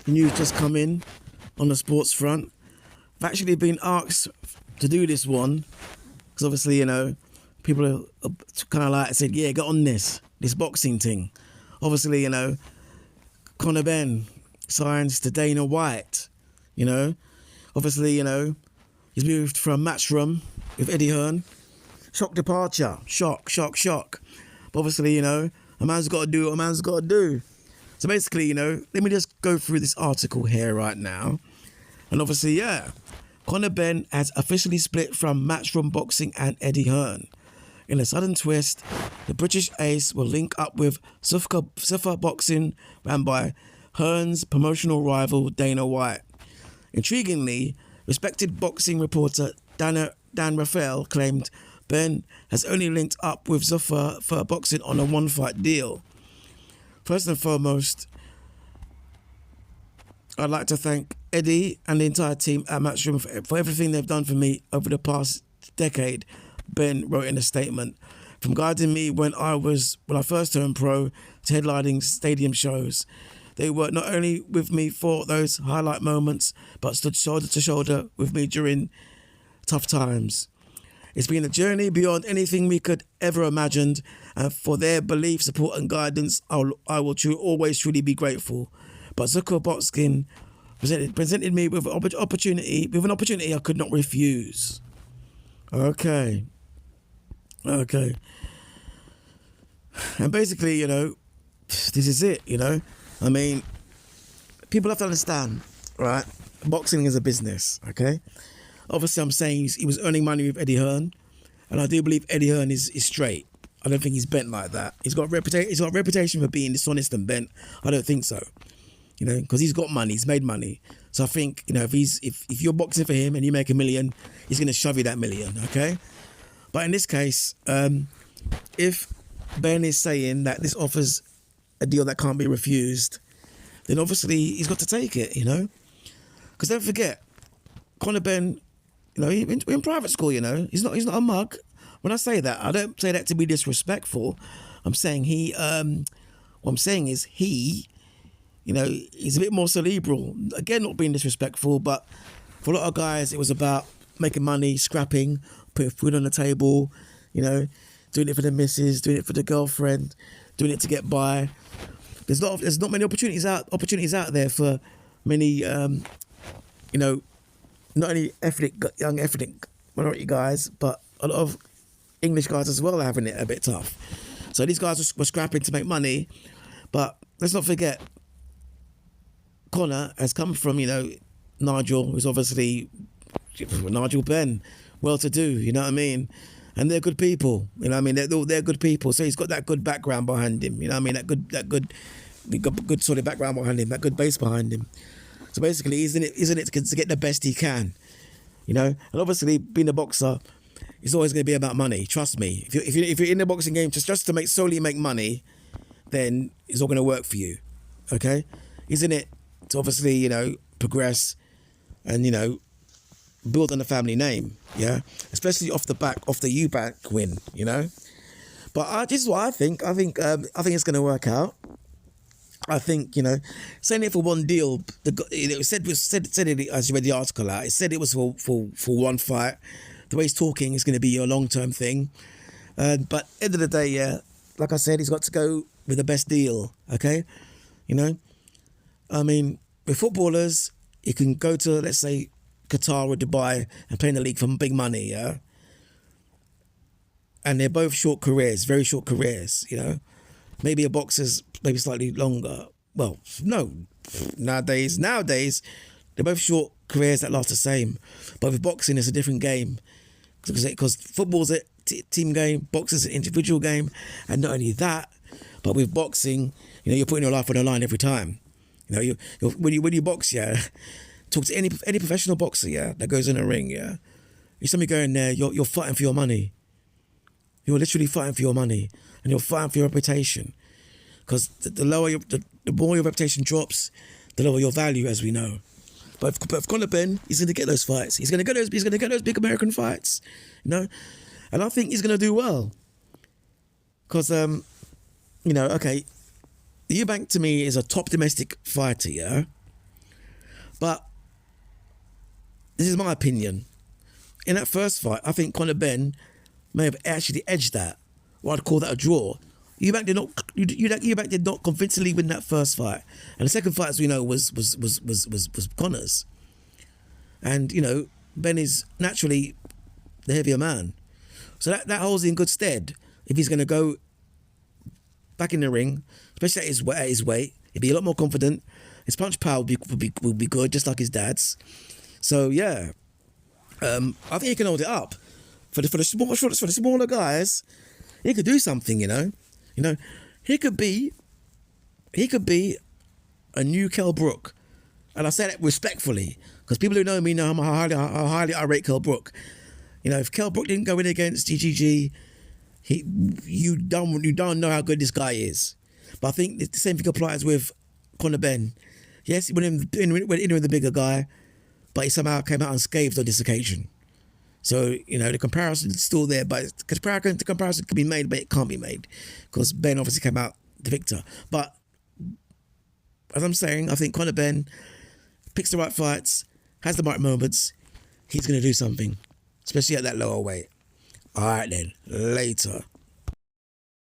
the news just come in on the sports front. I've actually been asked to do this one because obviously, people are kind of like said, yeah, get on this boxing thing. Obviously, Conor Benn signs to Dana White, Obviously, he's moved from Matchroom with Eddie Hearn. Shock departure. Shock. But obviously, a man's got to do what a man's got to do. So basically, let me just go through this article here right now. And obviously, yeah, Conor Benn has officially split from Matchroom Boxing and Eddie Hearn. In a sudden twist, the British ace will link up with Zuffa Boxing, ran by Hearn's promotional rival Dana White. Intriguingly, respected boxing reporter Dan Raphael claimed Benn has only linked up with Zuffa for boxing on a one-fight deal. First and foremost, I'd like to thank Eddie and the entire team at Matchroom for everything they've done for me over the past decade, Benn wrote in a statement. From guiding me when I first turned pro to headlining stadium shows. They were not only with me for those highlight moments, but stood shoulder to shoulder with me during tough times. It's been a journey beyond anything we could ever imagined, and for their belief, support and guidance, I will always truly be grateful. But Zuffa Boxing presented me with an opportunity I could not refuse. Okay. And basically, this is it, I mean, people have to understand, right? Boxing is a business, okay? Obviously, I'm saying he was earning money with Eddie Hearn, and I do believe Eddie Hearn is straight. I don't think he's bent like that. He's got a reputation for being dishonest and bent. I don't think so, because he's got money, he's made money. So I think, if you're boxing for him and you make $1 million, he's going to shove you that $1 million, okay? But in this case, if Ben is saying that this offers a deal that can't be refused, then obviously he's got to take it, Because don't forget, Conor Benn, we're in private school, he's not a mug. When I say that, I don't say that to be disrespectful. I'm saying he's a bit more cerebral. Again, not being disrespectful, but for a lot of guys, it was about making money, scrapping, putting food on the table, doing it for the missus, doing it for the girlfriend, doing it to get by. There's not many opportunities out there for many, not only young ethnic minority guys, but a lot of English guys as well are having it a bit tough. So these guys were scrapping to make money, but let's not forget, Conor has come from, Nigel, who's obviously Nigel Benn, well-to-do, you know what I mean? And they're good people, they're good people. So he's got that good background behind him, that good solid background behind him, that good base behind him. So basically, he's in it to get the best he can, And obviously, being a boxer, it's always going to be about money. Trust me. If you're in the boxing game just to solely make money, then it's not going to work for you. Okay, he's in it to obviously progress and build on the family name, yeah, especially off the Eubank win, But this is what I think. I think it's going to work out. I think saying it for one deal. It said it as you read the article out. It said it was for one fight. The way he's talking is going to be a long-term thing. But end of the day, yeah, like I said, he's got to go with the best deal. Okay, I mean, with footballers, you can go to, let's say, Qatar or Dubai and play in the league for big money, yeah? And they're both short careers, very short careers, Maybe a boxer's maybe slightly longer. Well, no, nowadays, they're both short careers that last the same. But with boxing, it's a different game. Because football's a team game, boxing's an individual game. And not only that, but with boxing, you're putting your life on the line every time. When you box, yeah, talk to any professional boxer, yeah, that goes in a ring, yeah. You saw me going there, you're fighting for your money. You're literally fighting for your money, and you're fighting for your reputation. Because the more your reputation drops, the lower your value, as we know. But if Conor Benn, he's going to get those fights. He's going to get those big American fights, and I think he's going to do well. Because okay, Eubank to me is a top domestic fighter, yeah. But this is my opinion. In that first fight, I think Conor Benn may have actually edged that. What I'd call that a draw. Eubank did not convincingly win that first fight, and the second fight, as we know, was Conor's. And you know, Ben is naturally the heavier man, so that holds in good stead if he's going to go back in the ring, especially at his weight. He'd be a lot more confident. His punch power would be good, just like his dad's. So yeah, I think he can hold it up for the smaller guys. He could do something, you know. He could be a new Kell Brook, and I say that respectfully because people who know me know how highly I rate Kell Brook. You know, if Kell Brook didn't go in against GGG, you don't know how good this guy is. But I think the same thing applies with Conor Benn. Yes, he went in with the bigger guy, but he somehow came out unscathed on this occasion. So, you know, the comparison's still there, but the comparison can be made, but it can't be made because Ben obviously came out the victor. But as I'm saying, I think Conor Benn picks the right fights, has the right moments. He's going to do something, especially at that lower weight. All right then, later.